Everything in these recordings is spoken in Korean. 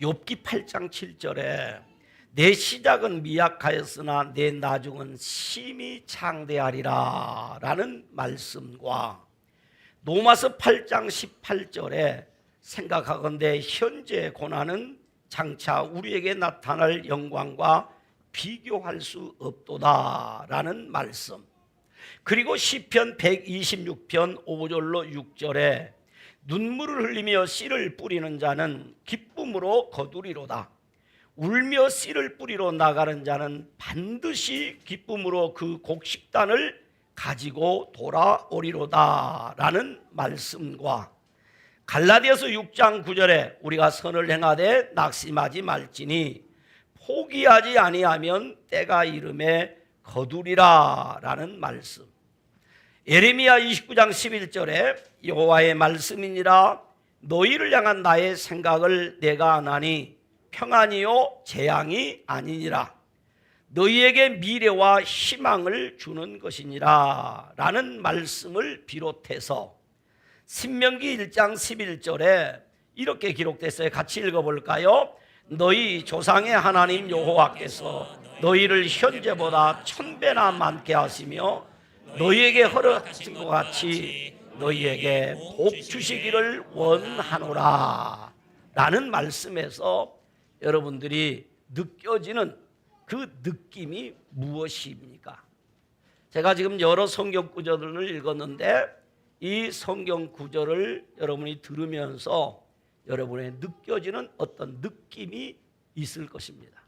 욥기 8장 7절에 내 시작은 미약하였으나 내 나중은 심히 창대하리라 라는 말씀과 로마서 8장 18절에 생각하건대 현재 고난은 장차 우리에게 나타날 영광과 비교할 수 없도다 라는 말씀, 그리고 시편 126편 5절로 6절에 눈물을 흘리며 씨를 뿌리는 자는 기쁨으로 거두리로다. 울며 씨를 뿌리러 나가는 자는 반드시 기쁨으로 그 곡식단을 가지고 돌아오리로다 라는 말씀과 갈라디아서 6장 9절에 우리가 선을 행하되 낙심하지 말지니 포기하지 아니하면 때가 이름에 거두리라 라는 말씀, 예레미야 29장 11절에 여호와의 말씀이니라 너희를 향한 나의 생각을 내가 아나니 평안이요 재앙이 아니니라 너희에게 미래와 희망을 주는 것이니라 라는 말씀을 비롯해서 신명기 1장 11절에 이렇게 기록됐어요. 같이 읽어볼까요? 너희 조상의 하나님 여호와께서 너희를 현재보다 1000배나 많게 하시며 너희에게 허락하신 것 같이 너희에게 복 주시기를 원하노라 라는 말씀에서 여러분들이 느껴지는 그 느낌이 무엇입니까? 제가 지금 여러 성경 구절을 읽었는데 이 성경 구절을 여러분이 들으면서 여러분의 느껴지는 어떤 느낌이 있을 것입니다.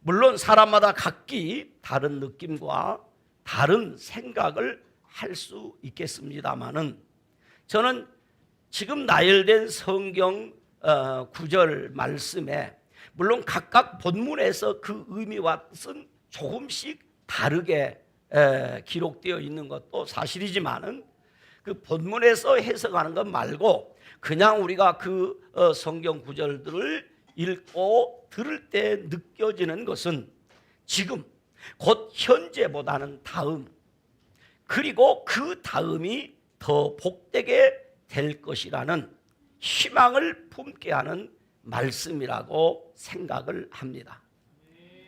물론 사람마다 각기 다른 느낌과 다른 생각을 할 수 있겠습니다마는 저는 지금 나열된 성경 구절 말씀에 물론 각각 본문에서 그 의미와 뜻은 조금씩 다르게 기록되어 있는 것도 사실이지만은 그 본문에서 해석하는 것 말고 그냥 우리가 그 성경 구절들을 읽고 들을 때 느껴지는 것은 지금 곧 현재보다는 다음, 그리고 그 다음이 더 복되게 될 것이라는 희망을 품게 하는 말씀이라고 생각을 합니다.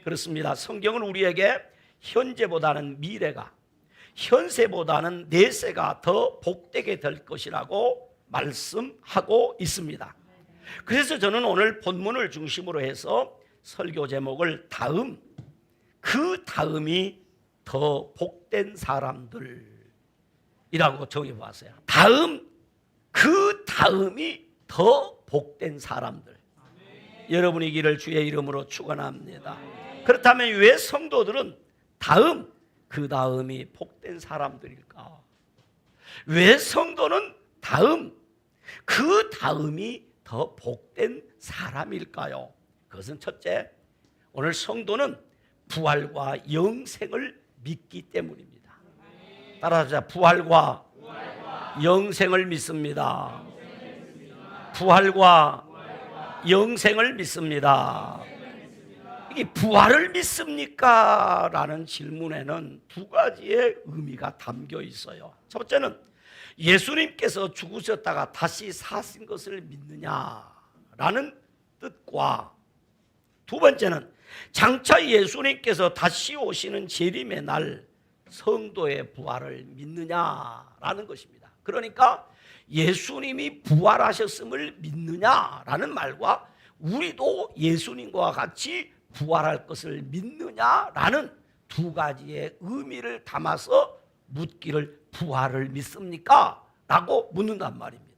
그렇습니다. 성경은 우리에게 현재보다는 미래가, 현세보다는 내세가 더 복되게 될 것이라고 말씀하고 있습니다. 그래서 저는 오늘 본문을 중심으로 해서 설교 제목을 다음, 그 다음이 더 복된 사람들이라고 정해보았어요. 다음, 그 다음이 더 복된 사람들. 여러분이기를 주의 이름으로 축원합니다. 그렇다면 왜 성도들은 다음, 그 다음이 복된 사람들일까? 왜 성도는 다음, 그 다음이 더 복된 사람일까요? 그것은 첫째, 오늘 성도는 부활과 영생을 믿기 때문입니다. 따라하자. 부활과 영생을 믿습니다. 부활과 영생을 믿습니다. 이게 부활을 믿습니까? 라는 질문에는 두 가지의 의미가 담겨 있어요. 첫째는 예수님께서 죽으셨다가 다시 사신 것을 믿느냐라는 뜻과, 두 번째는 장차 예수님께서 다시 오시는 재림의 날 성도의 부활을 믿느냐라는 것입니다. 그러니까 예수님이 부활하셨음을 믿느냐라는 말과 우리도 예수님과 같이 부활할 것을 믿느냐라는 두 가지의 의미를 담아서 묻기를 부활을 믿습니까? 라고 묻는단 말입니다.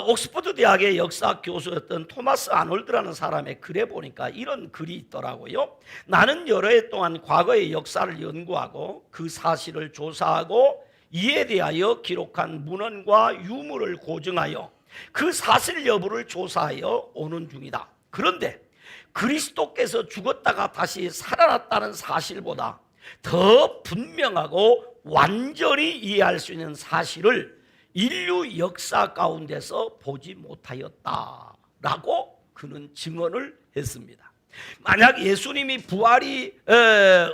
옥스퍼드 대학의 역사 교수였던 토마스 아놀드라는 사람의 글에 보니까 이런 글이 있더라고요. 나는 여러 해 동안 과거의 역사를 연구하고 그 사실을 조사하고 이에 대하여 기록한 문헌과 유물을 고증하여 그 사실 여부를 조사하여 오는 중이다. 그런데 그리스도께서 죽었다가 다시 살아났다는 사실보다 더 분명하고 완전히 이해할 수 있는 사실을 인류 역사 가운데서 보지 못하였다라고 그는 증언을 했습니다. 만약 예수님이 부활이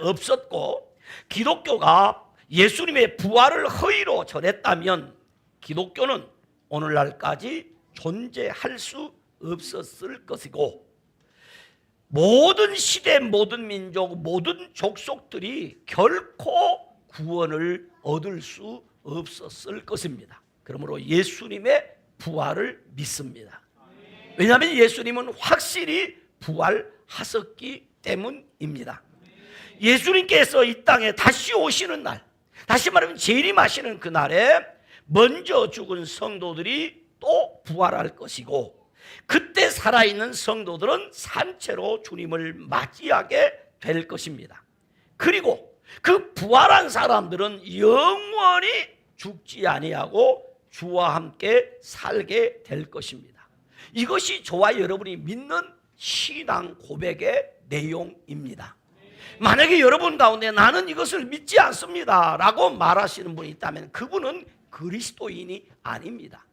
없었고 기독교가 예수님의 부활을 허위로 전했다면 기독교는 오늘날까지 존재할 수 없었을 것이고 모든 시대, 모든 민족, 모든 족속들이 결코 구원을 얻을 수 없었을 것입니다. 그러므로 예수님의 부활을 믿습니다. 왜냐하면 예수님은 확실히 부활하셨기 때문입니다. 예수님께서 이 땅에 다시 오시는 날, 다시 말하면 재림하시는 그날에 먼저 죽은 성도들이 또 부활할 것이고, 그때 살아있는 성도들은 산채로 주님을 맞이하게 될 것입니다. 그리고 그 부활한 사람들은 영원히 죽지 아니하고 주와 함께 살게 될 것입니다. 이것이 저와 여러분이 믿는 신앙 고백의 내용입니다. 만약에 여러분 가운데 나는 이것을 믿지 않습니다 라고 말하시는 분이 있다면 그분은 그리스도인이 아닙니다.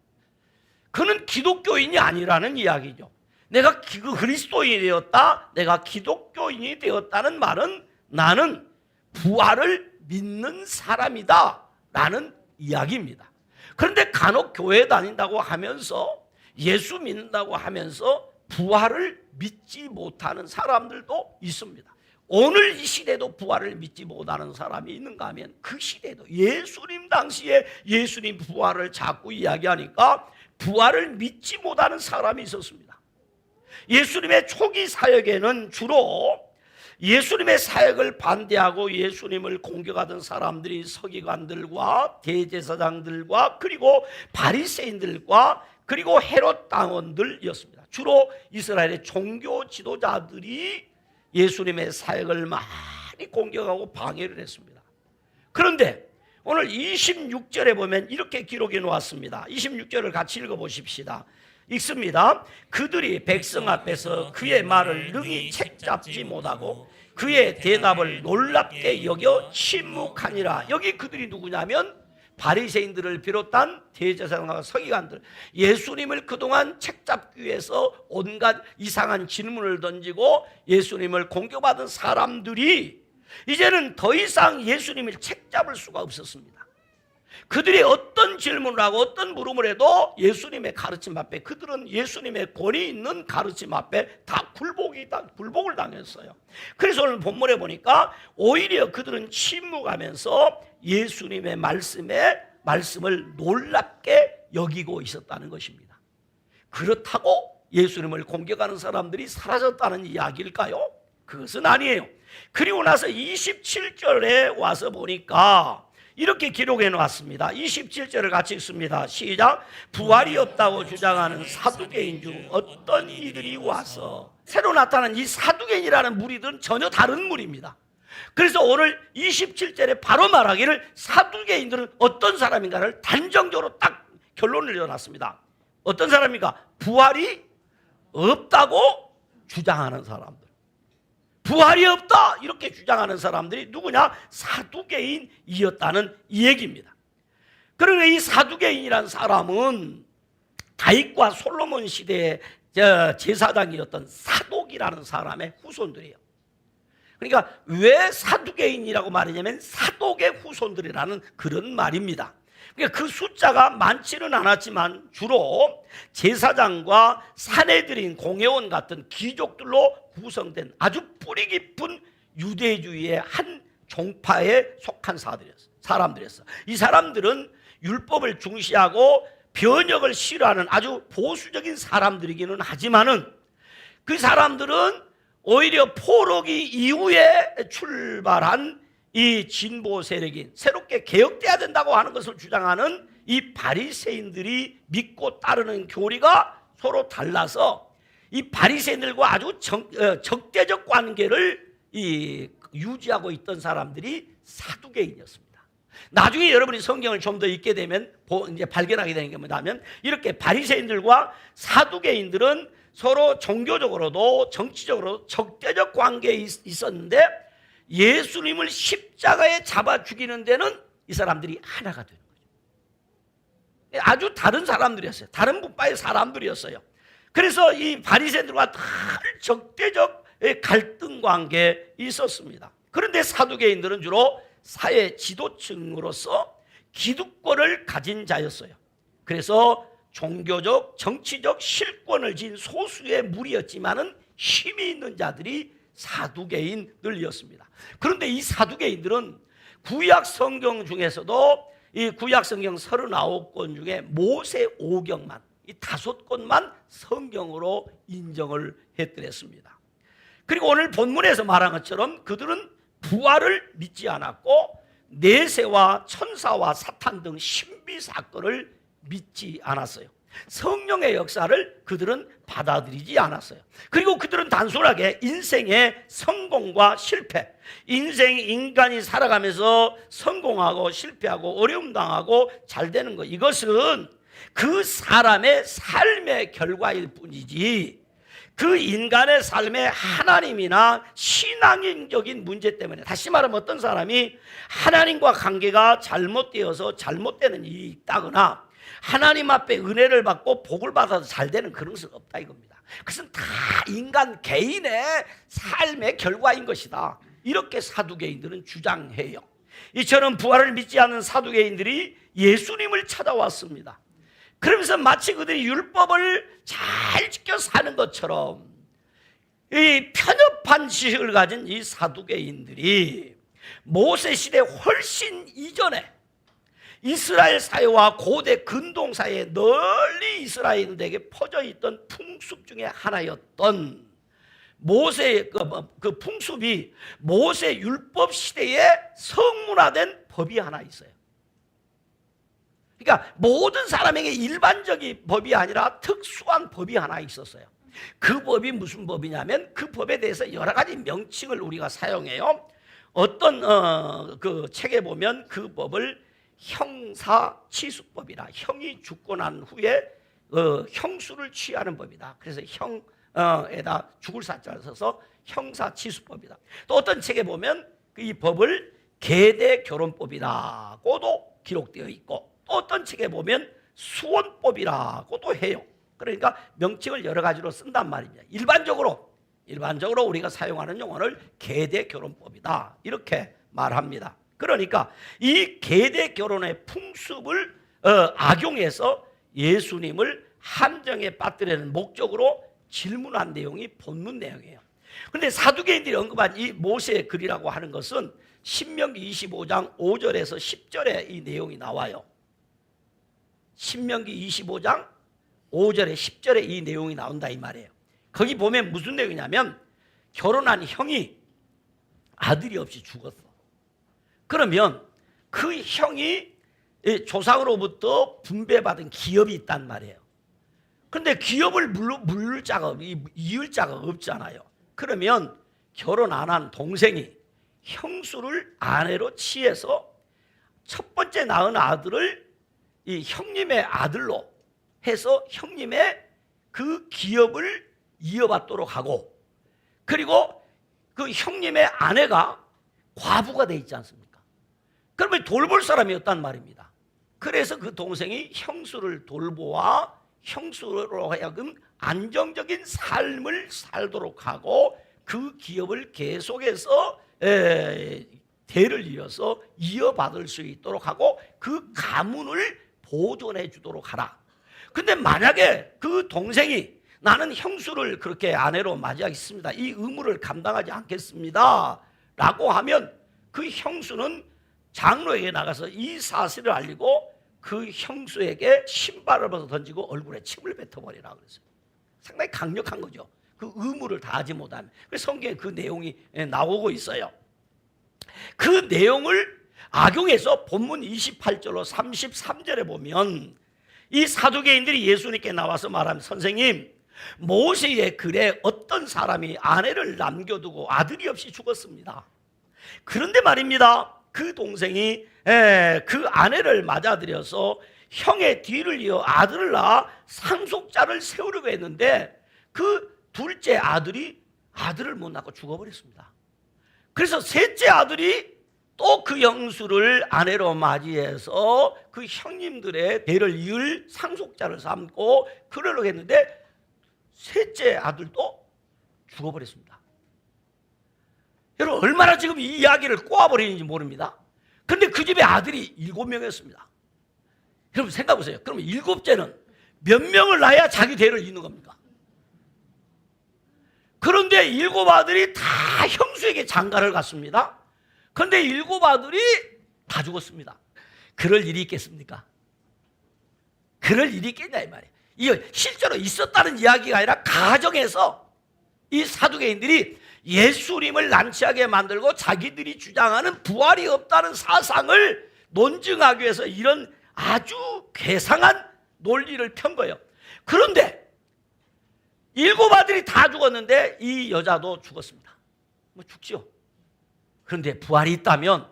그는 기독교인이 아니라는 이야기죠. 내가 그리스도인이 되었다, 내가 기독교인이 되었다는 말은 나는 부활을 믿는 사람이다 라는 이야기입니다. 그런데 간혹 교회 다닌다고 하면서 예수 믿는다고 하면서 부활을 믿지 못하는 사람들도 있습니다. 오늘 이 시대도 부활을 믿지 못하는 사람이 있는가 하면 그 시대도 예수님 당시에 예수님 부활을 자꾸 이야기하니까 부활을 믿지 못하는 사람이 있었습니다. 예수님의 초기 사역에는 주로 예수님의 사역을 반대하고 예수님을 공격하던 사람들이 서기관들과 대제사장들과 그리고 바리새인들과 그리고 헤롯 당원들이었습니다. 주로 이스라엘의 종교 지도자들이 예수님의 사역을 많이 공격하고 방해를 했습니다. 그런데 오늘 26절에 보면 이렇게 기록해 놓았습니다. 26절을 같이 읽어보십시다. 읽습니다. 그들이 백성 앞에서 그의 말을 능히 책잡지 못하고 그의 대답을 놀랍게 여겨 침묵하니라. 여기 그들이 누구냐면 바리새인들을 비롯한 대제사장과 서기관들, 예수님을 그동안 책잡기 위해서 온갖 이상한 질문을 던지고 예수님을 공격받은 사람들이 이제는 더 이상 예수님을 책잡을 수가 없었습니다. 그들이 어떤 질문을 하고 어떤 물음을 해도 예수님의 가르침 앞에, 그들은 예수님의 권위 있는 가르침 앞에 다 굴복을 당했어요. 그래서 오늘 본문에 보니까 오히려 그들은 침묵하면서 예수님의 말씀을 놀랍게 여기고 있었다는 것입니다. 그렇다고 예수님을 공격하는 사람들이 사라졌다는 이야기일까요? 그것은 아니에요. 그리고 나서 27절에 와서 보니까 이렇게 기록해 놓았습니다. 27절을 같이 읽습니다. 시작. 부활이 없다고 주장하는 사두개인 중 어떤 이들이 와서, 새로 나타난 이 사두개인이라는 무리들은 전혀 다른 무리입니다. 그래서 오늘 27절에 바로 말하기를 사두개인들은 어떤 사람인가를 단정적으로 딱 결론을 내려놨습니다. 어떤 사람인가? 부활이 없다고 주장하는 사람들. 부활이 없다 이렇게 주장하는 사람들이 누구냐? 사두개인이었다는 이 얘기입니다. 그러나 이 사두개인이라는 사람은 다윗과 솔로몬 시대의 제사장이었던 사독이라는 사람의 후손들이에요. 그러니까 왜 사두개인이라고 말하냐면 사독의 후손들이라는 그런 말입니다. 그러니까 그 숫자가 많지는 않았지만 주로 제사장과 사내들인 공회원 같은 귀족들로 구성된 아주 뿌리 깊은 유대주의의 한 종파에 속한 사람들이었어요. 이 사람들은 율법을 중시하고 변혁을 싫어하는 아주 보수적인 사람들이기는 하지만은 그 사람들은 오히려 포로기 이후에 출발한 이 진보 세력인, 새롭게 개혁돼야 된다고 하는 것을 주장하는 이 바리새인들이 믿고 따르는 교리가 서로 달라서 이 바리새인들과 아주 적대적 관계를 유지하고 있던 사람들이 사두개인이었습니다. 나중에 여러분이 성경을 좀 더 읽게 되면 이제 발견하게 되는 게 뭐냐면 이렇게 바리새인들과 사두개인들은 서로 종교적으로도 정치적으로도 적대적 관계에 있었는데 예수님을 십자가에 잡아 죽이는 데는 이 사람들이 하나가 되는 거죠. 아주 다른 사람들이었어요. 다른 부파의 사람들이었어요. 그래서 이 바리새인들과 늘 적대적 갈등 관계에 있었습니다. 그런데 사두개인들은 주로 사회 지도층으로서 기득권을 가진 자였어요. 그래서 종교적, 정치적 실권을 쥔 소수의 무리였지만은 힘이 있는 자들이 사두개인들이었습니다. 그런데 이 사두개인들은 구약 성경 중에서도 이 구약 성경 39권 중에 모세 5경만, 이 5권만 성경으로 인정을 했더랬습니다. 그리고 오늘 본문에서 말한 것처럼 그들은 부활을 믿지 않았고 내세와 천사와 사탄 등 신비 사건을 믿지 않았어요. 성령의 역사를 그들은 받아들이지 않았어요. 그리고 그들은 단순하게 인생의 성공과 실패, 인간이 살아가면서 성공하고 실패하고 어려움 당하고 잘 되는 것, 이것은 그 사람의 삶의 결과일 뿐이지 그 인간의 삶에 하나님이나 신앙적인 문제 때문에, 다시 말하면 어떤 사람이 하나님과 관계가 잘못되어서 잘못되는 일이 있다거나 하나님 앞에 은혜를 받고 복을 받아서 잘 되는 그런 것은 없다 이겁니다. 그것은 다 인간 개인의 삶의 결과인 것이다, 이렇게 사두개인들은 주장해요. 이처럼 부활을 믿지 않는 사두개인들이 예수님을 찾아왔습니다. 그러면서 마치 그들이 율법을 잘 지켜 사는 것처럼 이 편협한 지식을 가진 이 사두개인들이 모세 시대 훨씬 이전에 이스라엘 사회와 고대 근동 사회에 널리 이스라엘인들에게 퍼져 있던 풍습 중에 하나였던 모세의 그 풍습이 모세 율법 시대에 성문화된 법이 하나 있어요. 그러니까 모든 사람에게 일반적인 법이 아니라 특수한 법이 하나 있었어요. 그 법이 무슨 법이냐면 그 법에 대해서 여러 가지 명칭을 우리가 사용해요. 어떤 그 책에 보면 그 법을 형사치수법이라, 형이 죽고 난 후에 형수를 취하는 법이다. 그래서 형에다 죽을 사자를 써서 형사치수법이다. 또 어떤 책에 보면 이 법을 계대결혼법이라고도 기록되어 있고, 또 어떤 책에 보면 수원법이라고도 해요. 그러니까 명칭을 여러 가지로 쓴단 말입니다. 일반적으로 우리가 사용하는 용어를 계대결혼법이다 이렇게 말합니다. 그러니까 이 계대결혼의 풍습을 악용해서 예수님을 함정에 빠뜨리는 목적으로 질문한 내용이 본문 내용이에요. 그런데 사두개인들이 언급한 이 모세의 글이라고 하는 것은 신명기 25장 5절에서 10절에 이 내용이 나와요. 신명기 25장 5절에 10절에 이 내용이 나온다 이 말이에요. 거기 보면 무슨 내용이냐면 결혼한 형이 아들이 없이 죽었어. 그러면 그 형이 조상으로부터 분배받은 기업이 있단 말이에요. 그런데 기업을 물을 자가, 이을 자가 없잖아요. 그러면 결혼 안 한 동생이 형수를 아내로 취해서 첫 번째 낳은 아들을 이 형님의 아들로 해서 형님의 그 기업을 이어받도록 하고, 그리고 그 형님의 아내가 과부가 돼 있지 않습니까? 그러면 돌볼 사람이었단 말입니다. 그래서 그 동생이 형수를 돌보아 형수로 하여금 안정적인 삶을 살도록 하고 그 기업을 계속해서 대를 이어서 이어받을 수 있도록 하고 그 가문을 보존해 주도록 하라. 근데 만약에 그 동생이 나는 형수를 그렇게 아내로 맞이하겠습니다, 이 의무를 감당하지 않겠습니다 라고 하면 그 형수는 장로에게 나가서 이 사실을 알리고 그 형수에게 신발을 벗어 던지고 얼굴에 침을 뱉어버리라 그랬어요. 상당히 강력한 거죠. 그 의무를 다하지 못하면. 그래서 성경에 그 내용이 나오고 있어요. 그 내용을 악용해서 본문 28절로 33절에 보면 이 사두개인들이 예수님께 나와서 말하면, 선생님, 모세의 글에 어떤 사람이 아내를 남겨두고 아들이 없이 죽었습니다. 그런데 말입니다, 그 동생이 그 아내를 맞아들여서 형의 뒤를 이어 아들을 낳아 상속자를 세우려고 했는데 그 둘째 아들이 아들을 못 낳고 죽어버렸습니다. 그래서 셋째 아들이 또 그 형수를 아내로 맞이해서 그 형님들의 대를 이을 상속자를 삼고 그러려고 했는데 셋째 아들도 죽어버렸습니다. 여러분, 얼마나 지금 이 이야기를 꼬아버리는지 모릅니다. 그런데 그 집에 아들이 7명이었습니다. 여러분 생각해보세요. 그러면 7째는 몇 명을 낳아야 자기 대를 잇는 겁니까? 그런데 7 아들이 다 형수에게 장가를 갔습니다. 그런데 7 아들이 다 죽었습니다. 그럴 일이 있겠습니까? 그럴 일이 있겠냐 이 말이에요. 이거 실제로 있었다는 이야기가 아니라 가정에서 이 사두개인들이 예수님을 난치하게 만들고 자기들이 주장하는 부활이 없다는 사상을 논증하기 위해서 이런 아주 괴상한 논리를 편 거예요. 그런데 7 아들이 다 죽었는데 이 여자도 죽었습니다. 뭐 죽지요. 그런데 부활이 있다면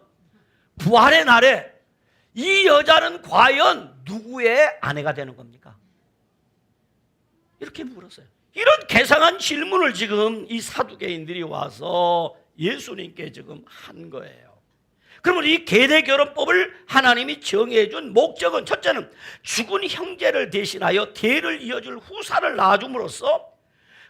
부활의 날에 이 여자는 과연 누구의 아내가 되는 겁니까? 이렇게 물었어요. 이런 괴상한 질문을 지금 이 사두개인들이 와서 예수님께 지금 한 거예요. 그러면 이 계대결혼법을 하나님이 정해준 목적은, 첫째는 죽은 형제를 대신하여 대를 이어줄 후사를 낳아줌으로써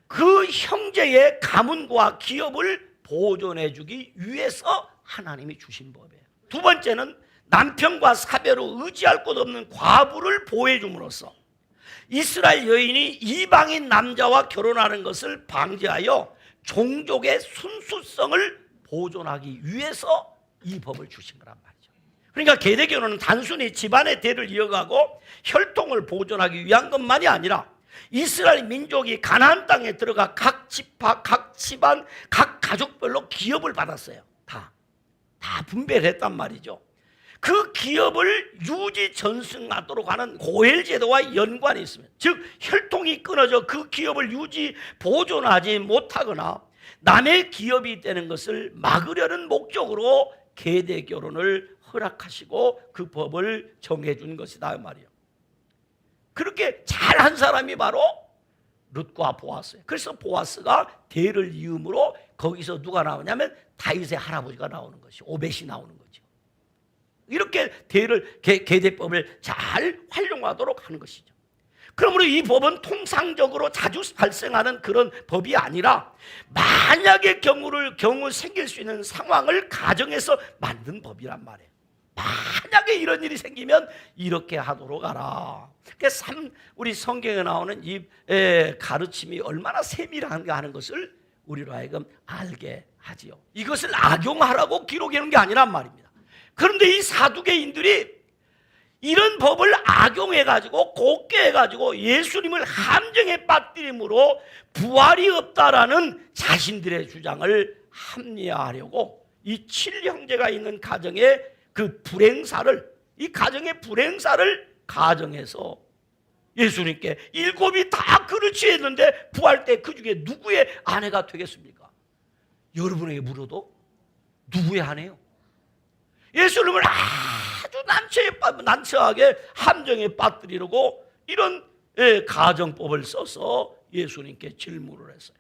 그 형제의 가문과 기업을 보존해주기 위해서 하나님이 주신 법이에요. 두 번째는 남편과 사별로 의지할 곳 없는 과부를 보호해줌으로써 이스라엘 여인이 이방인 남자와 결혼하는 것을 방지하여 종족의 순수성을 보존하기 위해서 이 법을 주신 거란 말이죠. 그러니까 계대결혼은 단순히 집안의 대를 이어가고 혈통을 보존하기 위한 것만이 아니라 이스라엘 민족이 가나안 땅에 들어가 각 지파, 각 집안, 각 가족별로 기업을 받았어요. 다 분배를 했단 말이죠. 그 기업을 유지 전승하도록 하는 고헬제도와 연관이 있으면, 즉 혈통이 끊어져 그 기업을 유지 보존하지 못하거나 남의 기업이 되는 것을 막으려는 목적으로 계대결혼을 허락하시고 그 법을 정해준 것이다 말이에요. 그렇게 잘한 사람이 바로 룻과 보아스예요. 그래서 보아스가 대를 이음으로 거기서 누가 나오냐면 다윗의 할아버지가 나오는 것이, 오벳이 나오는 거죠. 이렇게 대를 계대법을 잘 활용하도록 하는 것이죠. 그러므로 이 법은 통상적으로 자주 발생하는 그런 법이 아니라 만약의 경우 생길 수 있는 상황을 가정해서 만든 법이란 말이에요. 만약에 이런 일이 생기면 이렇게 하도록 하라. 그러니까 우리 성경에 나오는 이 가르침이 얼마나 세밀한가 하는 것을 우리로 하여금 알게 하지요. 이것을 악용하라고 기록해 놓은 게 아니란 말입니다. 그런데 이 사두개인들이 이런 법을 악용해가지고 곱게 해가지고 예수님을 함정에 빠뜨림으로 부활이 없다라는 자신들의 주장을 합리화하려고 이 7형제가 있는 가정에 그 불행사를, 이 가정의 불행사를 가정해서 예수님께 7이 다 그렇지 했는데 부활 때 그 중에 누구의 아내가 되겠습니까? 여러분에게 물어도 누구의 아내요? 예수님을 아주 난처하게 함정에 빠뜨리려고 이런 가정법을 써서 예수님께 질문을 했어요.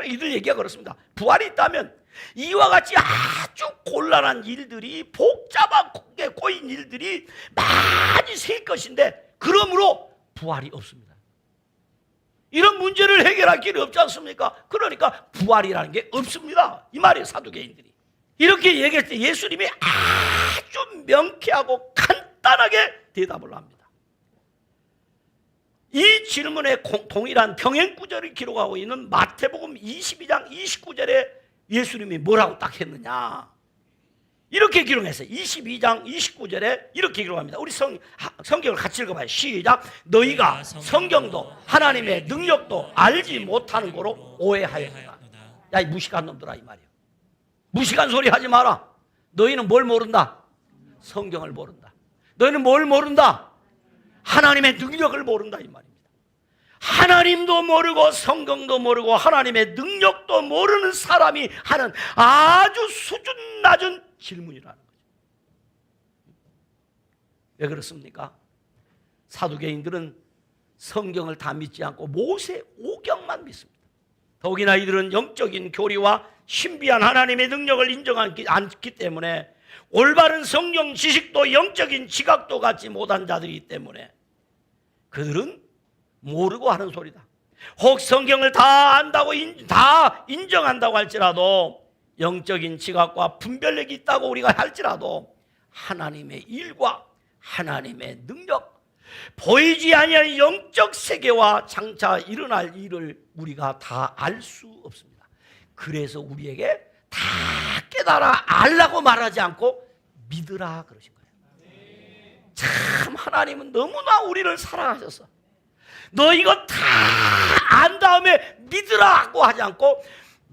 이들 얘기가 그렇습니다. 부활이 있다면 이와 같이 아주 곤란한 일들이, 복잡하게 꼬인 일들이 많이 생길 것인데 그러므로 부활이 없습니다. 이런 문제를 해결할 길이 없지 않습니까? 그러니까 부활이라는 게 없습니다, 이 말이에요. 사두개인들이 이렇게 얘기할 때 예수님이 아주 명쾌하고 간단하게 대답을 합니다. 이 질문에 동일한 병행구절을 기록하고 있는 마태복음 22장 29절에 예수님이 뭐라고 딱 했느냐, 이렇게 기록했어요. 22장 29절에 이렇게 기록합니다. 우리 성경을 같이 읽어봐요. 시작. 너희가 성경도 하나님의 능력도 알지 못하는 거로 오해하였다. 야, 이 무식한 놈들아, 이 말이에요. 무식한 소리 하지 마라. 너희는 뭘 모른다? 성경을 모른다. 너희는 뭘 모른다? 하나님의 능력을 모른다, 이 말입니다. 하나님도 모르고 성경도 모르고 하나님의 능력도 모르는 사람이 하는 아주 수준 낮은 질문이라는 거죠. 왜 그렇습니까? 사두개인들은 성경을 다 믿지 않고 모세 오경만 믿습니다. 더욱이나 이들은 영적인 교리와 신비한 하나님의 능력을 인정하지 않기 때문에 올바른 성경 지식도 영적인 지각도 갖지 못한 자들이기 때문에 그들은 모르고 하는 소리다. 혹 성경을 다 안다고 다 인정한다고 할지라도 영적인 지각과 분별력이 있다고 우리가 할지라도 하나님의 일과 하나님의 능력, 보이지 아니하는 영적 세계와 장차 일어날 일을 우리가 다 알 수 없습니다. 그래서 우리에게 다 깨달아 알라고 말하지 않고 믿으라 그러신 거예요. 참 하나님은 너무나 우리를 사랑하셔서 너 이거 다 안 다음에 믿으라고 하지 않고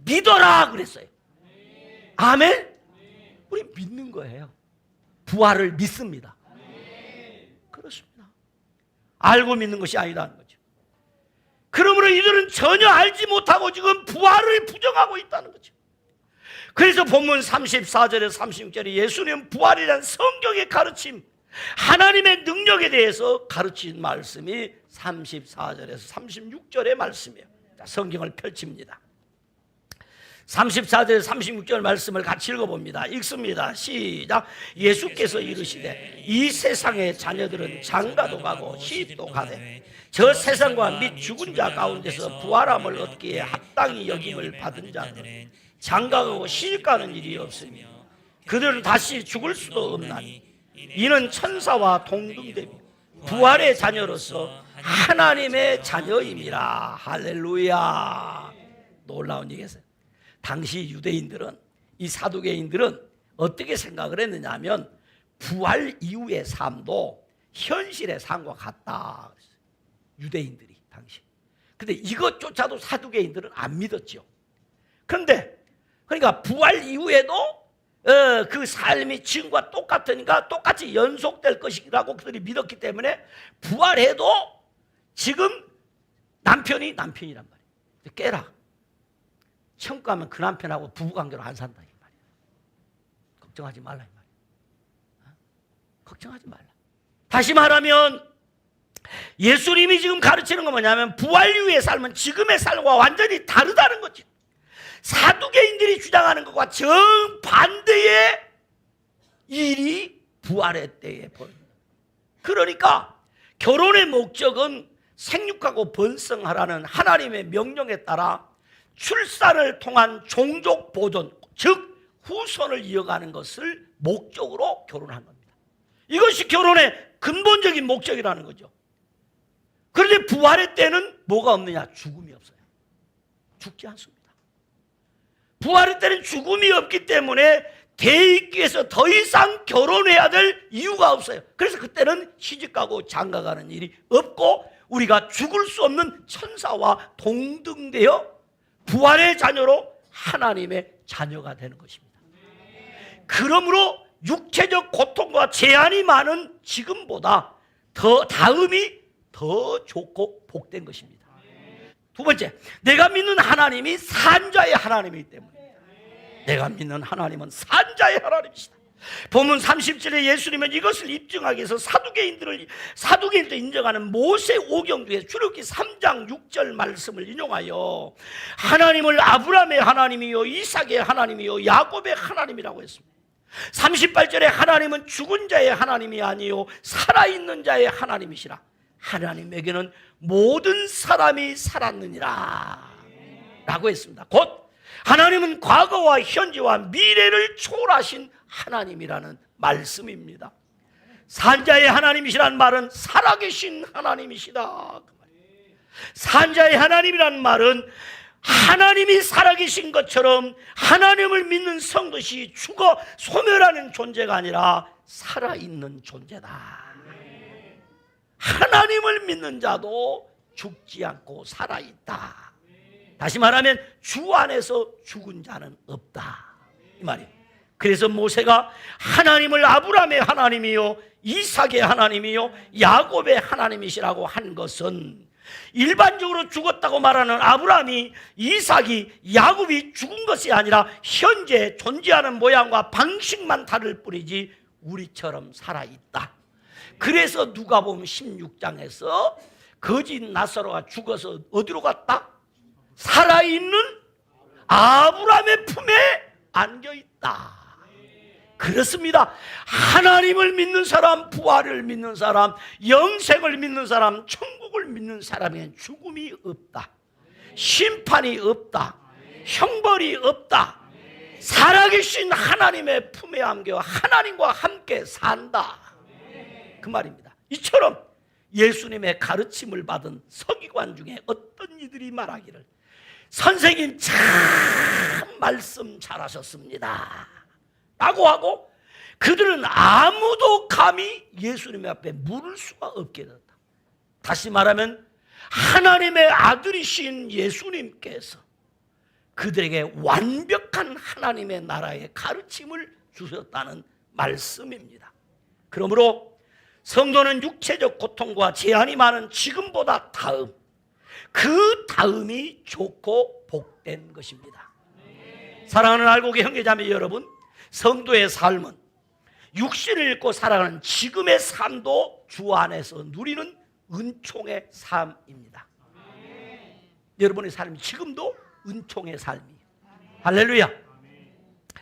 믿어라 그랬어요. 아멘? 우리 믿는 거예요. 부활을 믿습니다. 그렇습니다. 알고 믿는 것이 아니라는 거죠. 그러므로 이들은 전혀 알지 못하고 지금 부활을 부정하고 있다는 거죠. 그래서 본문 34절에서 36절에 예수님 부활이라는 성경의 가르침, 하나님의 능력에 대해서 가르친 말씀이 34절에서 36절의 말씀이에요. 자, 성경을 펼칩니다. 34절에서 36절 말씀을 같이 읽어봅니다. 읽습니다. 시작. 예수께서 이르시되 이 세상의 자녀들은 장가도 가고 시집도 가되 저 세상과 및 죽은 자 가운데서 부활함을 얻기에 합당히 여김을 받은 자들은 장가가고 시집가는 일이 없으며 그들은 다시 죽을 수도 없나니 이는 천사와 동등되며 부활의 자녀로서 하나님의 자녀임이라. 할렐루야. 놀라운 얘기였어요. 당시 유대인들은, 이 사두개인들은 어떻게 생각을 했느냐 하면 부활 이후의 삶도 현실의 삶과 같다. 유대인들이 당시. 근데 이것조차도 사두개인들은 안 믿었죠. 그런데 그러니까 부활 이후에도 그 삶이 지금과 똑같으니까 똑같이 연속될 것이라고 그들이 믿었기 때문에 부활해도 지금 남편이 남편이란 말이에요. 깨라. 천국 가면 그 남편하고 부부관계로 안 산다 이 말이야. 걱정하지 말라 이 말이야. 걱정하지 말라. 다시 말하면 예수님이 지금 가르치는 건 뭐냐면 부활 이후의 삶은 지금의 삶과 완전히 다르다는 거지. 사두개인들이 주장하는 것과 정반대의 일이 부활의 때에 벌어집니다. 그러니까 결혼의 목적은 생육하고 번성하라는 하나님의 명령에 따라 출산을 통한 종족 보존, 즉 후손을 이어가는 것을 목적으로 결혼한 겁니다. 이것이 결혼의 근본적인 목적이라는 거죠. 그런데 부활의 때는 뭐가 없느냐? 죽음이 없어요. 죽지 않습니다. 부활의 때는 죽음이 없기 때문에 대입기 위해서 더 이상 결혼해야 될 이유가 없어요. 그래서 그때는 시집가고 장가가는 일이 없고 우리가 죽을 수 없는 천사와 동등되어 부활의 자녀로 하나님의 자녀가 되는 것입니다. 그러므로 육체적 고통과 제한이 많은 지금보다 다음이 더 좋고 복된 것입니다. 두 번째, 내가 믿는 하나님이 산자의 하나님이기 때문에 내가 믿는 하나님은 산자의 하나님이시다. 본문 30절에 예수님은 이것을 입증하기 위해서 사두개인들 인정하는 모세 오경 중에 출애굽기 3장 6절 말씀을 인용하여 하나님을 아브라함의 하나님이요 이삭의 하나님이요 야곱의 하나님이라고 했습니다. 38절에 하나님은 죽은 자의 하나님이 아니요 살아있는 자의 하나님이시라. 하나님에게는 모든 사람이 살았느니라 라고 했습니다. 곧 하나님은 과거와 현재와 미래를 초월하신 하나님이라는 말씀입니다. 산자의 하나님이시라는 말은 살아계신 하나님이시다. 산자의 하나님이라는 말은 하나님이 살아계신 것처럼 하나님을 믿는 성도시 죽어 소멸하는 존재가 아니라 살아있는 존재다. 하나님을 믿는 자도 죽지 않고 살아있다. 다시 말하면 주 안에서 죽은 자는 없다 이 말이에요. 그래서 모세가 하나님을 아브라함의 하나님이요 이삭의 하나님이요 야곱의 하나님이시라고 한 것은 일반적으로 죽었다고 말하는 아브라함이 이삭이 야곱이 죽은 것이 아니라 현재 존재하는 모양과 방식만 다를 뿐이지 우리처럼 살아있다. 그래서 누가복음 16장에서 거짓 나사로가 죽어서 어디로 갔다? 살아있는 아브라함의 품에 안겨있다. 그렇습니다. 하나님을 믿는 사람, 부활을 믿는 사람, 영생을 믿는 사람, 천국을 믿는 사람에겐 죽음이 없다. 심판이 없다. 형벌이 없다. 살아계신 하나님의 품에 안겨 하나님과 함께 산다. 그 말입니다. 이처럼 예수님의 가르침을 받은 서기관 중에 어떤 이들이 말하기를 선생님 참 말씀 잘하셨습니다 라고 하고 그들은 아무도 감히 예수님 앞에 물을 수가 없게 됐다. 다시 말하면 하나님의 아들이신 예수님께서 그들에게 완벽한 하나님의 나라의 가르침을 주셨다는 말씀입니다. 그러므로 성도는 육체적 고통과 제한이 많은 지금보다 다음, 그 다음이 좋고 복된 것입니다. 사랑하는 알곡의 형제자매 여러분, 성도의 삶은 육신을 잃고 살아가는 지금의 삶도 주 안에서 누리는 은총의 삶입니다. 여러분의 삶이 지금도 은총의 삶이에요. 할렐루야.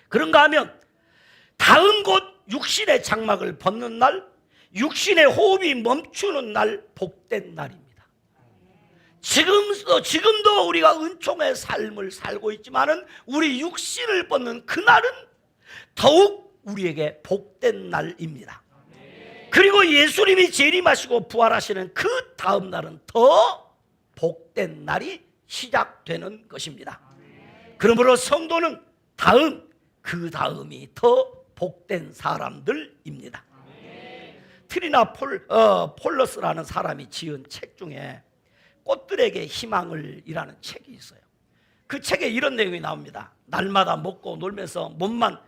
그런가 하면 다음 곧 육신의 장막을 벗는 날, 육신의 호흡이 멈추는 날, 복된 날입니다. 지금도 우리가 은총의 삶을 살고 있지만은 우리 육신을 벗는 그날은 더욱 우리에게 복된 날입니다. 그리고 예수님이 재림하시고 부활하시는 그 다음 날은 더 복된 날이 시작되는 것입니다. 그러므로 성도는 다음, 그 다음이 더 복된 사람들입니다. 트리나 폴러스라는 사람이 지은 책 중에 꽃들에게 희망을 이라는 책이 있어요. 그 책에 이런 내용이 나옵니다. 날마다 먹고 놀면서 몸만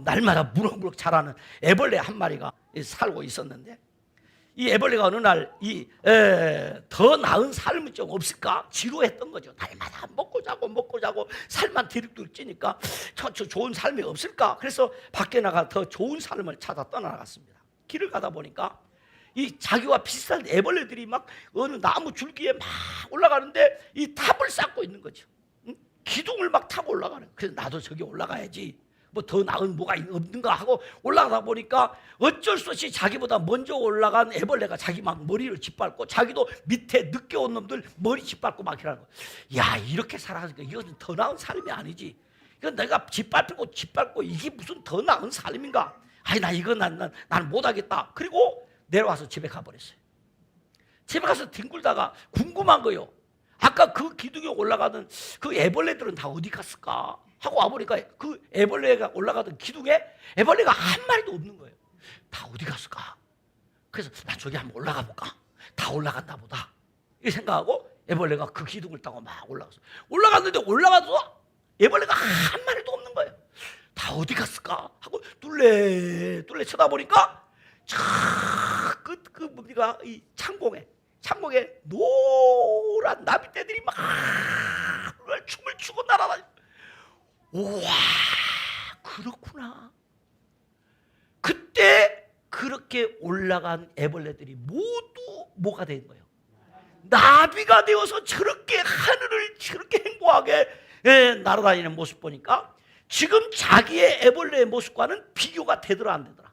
날마다 무럭무럭 자라는 애벌레 한 마리가 살고 있었는데, 이 애벌레가 어느 날 더 나은 삶은 좀 없을까 지루했던 거죠. 날마다 먹고 자고 살만 디룩디룩 찌니까 저 좋은 삶이 없을까. 그래서 밖에 나가 더 좋은 삶을 찾아 떠나갔습니다. 길을 가다 보니까 이 자기와 비슷한 애벌레들이 막 어느 나무 줄기에 막 올라가는데 이 탑을 쌓고 있는 거죠. 기둥을 막 타고 올라가는. 그래서 나도 저기 올라가야지, 뭐 더 나은 뭐가 없는가 하고 올라가다 보니까 어쩔 수 없이 자기보다 먼저 올라간 애벌레가 자기 막 머리를 짓밟고, 자기도 밑에 늦게 온 놈들 머리 짓밟고 막 이러는 거야. 야, 이렇게 살아가니까 이것은 더 나은 삶이 아니지. 이건 내가 짓밟고 이게 무슨 더 나은 삶인가. 아니, 나 이거 난 못하겠다. 그리고 내려와서 집에 가버렸어요. 집에 가서 뒹굴다가 궁금한 거요. 아까 그 기둥에 올라가던 그 애벌레들은 다 어디 갔을까 하고 와보니까 그 애벌레가 올라가던 기둥에 애벌레가 한 마리도 없는 거예요. 다 어디 갔을까? 그래서 나 저기 한번 올라가 볼까? 다 올라갔나 보다 이 생각하고 애벌레가 그 기둥을 타고 막 올라갔는데 올라가도 애벌레가 한 마리도 없는 거예요. 다 어디 갔을까 하고 뚫레 쳐다보니까 뭡니까, 이 창공에 노란 나비떼들이 막 춤을 추고 날아다니고. 우와, 그렇구나. 그때 그렇게 올라간 애벌레들이 모두 뭐가 된 거예요? 나비가 되어서 저렇게 하늘을 저렇게 행복하게 날아다니는 모습 보니까 지금 자기의 애벌레의 모습과는 비교가 되더라 안 되더라?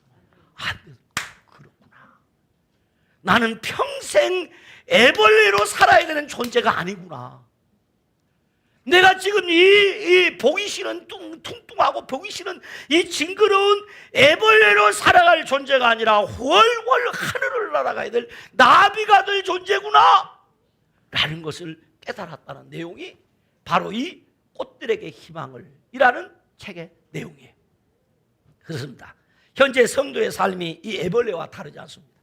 안 되더라. 그렇구나. 나는 평생 애벌레로 살아야 되는 존재가 아니구나. 내가 지금 이 보기 싫은 뚱뚱하고 보기 싫은 이 징그러운 애벌레로 살아갈 존재가 아니라 훨훨 하늘을 날아가야 될 나비가 될 존재구나 라는 것을 깨달았다는 내용이 바로 이 꽃들에게 희망을 이라는 책의 내용이에요. 그렇습니다. 현재 성도의 삶이 이 애벌레와 다르지 않습니다.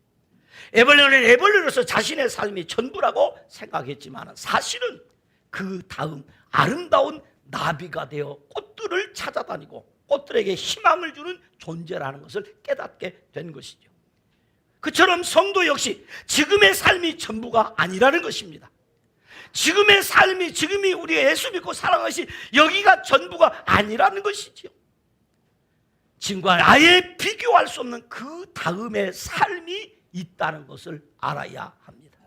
애벌레는 애벌레로서 자신의 삶이 전부라고 생각했지만 사실은 그 다음 아름다운 나비가 되어 꽃들을 찾아다니고 꽃들에게 희망을 주는 존재라는 것을 깨닫게 된 것이죠. 그처럼 성도 역시 지금의 삶이 전부가 아니라는 것입니다. 지금의 삶이, 지금이 우리가 예수 믿고 살아가는 것이 여기가 전부가 아니라는 것이죠. 지금과 아예 비교할 수 없는 그 다음의 삶이 있다는 것을 알아야 합니다.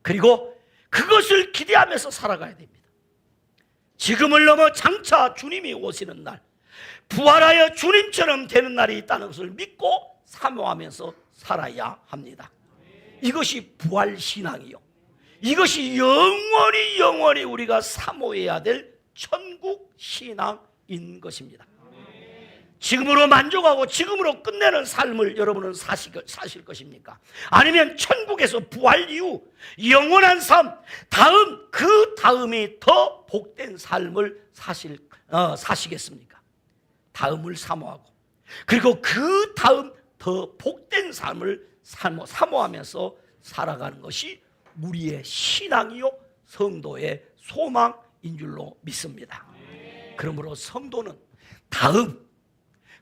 그리고 그것을 기대하면서 살아가야 됩니다. 지금을 넘어 장차 주님이 오시는 날, 부활하여 주님처럼 되는 날이 있다는 것을 믿고 사모하면서 살아야 합니다. 이것이 부활신앙이요, 이것이 영원히 우리가 사모해야 될 천국 신앙인 것입니다. 지금으로 만족하고 지금으로 끝내는 삶을 여러분은 사실 것입니까? 아니면 천국에서 부활 이후 영원한 삶, 그 다음이 더 복된 삶을 사시겠습니까? 다음을 사모하고, 그리고 그 다음 더 복된 삶을 사모하면서 살아가는 것이 우리의 신앙이요 성도의 소망인 줄로 믿습니다. 그러므로 성도는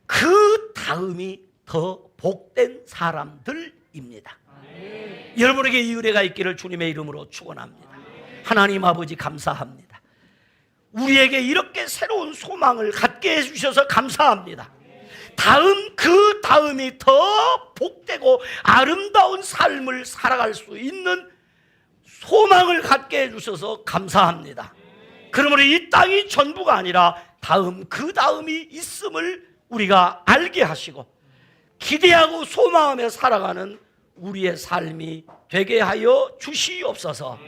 그 다음이 더 복된 사람들입니다. 여러분에게 이 은혜가 있기를 주님의 이름으로 축원합니다. 하나님 아버지 감사합니다. 우리에게 이렇게 새로운 소망을 갖게 해주셔서 감사합니다. 그 다음이 더 복되고 아름다운 삶을 살아갈 수 있는 소망을 갖게 해주셔서 감사합니다. 그러므로 이 땅이 전부가 아니라 그 다음이 있음을 우리가 알게 하시고 기대하고 소망하며 살아가는 우리의 삶이 되게 하여 주시옵소서.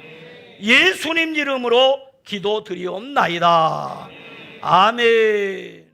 예수님 이름으로 기도드리옵나이다. 아멘.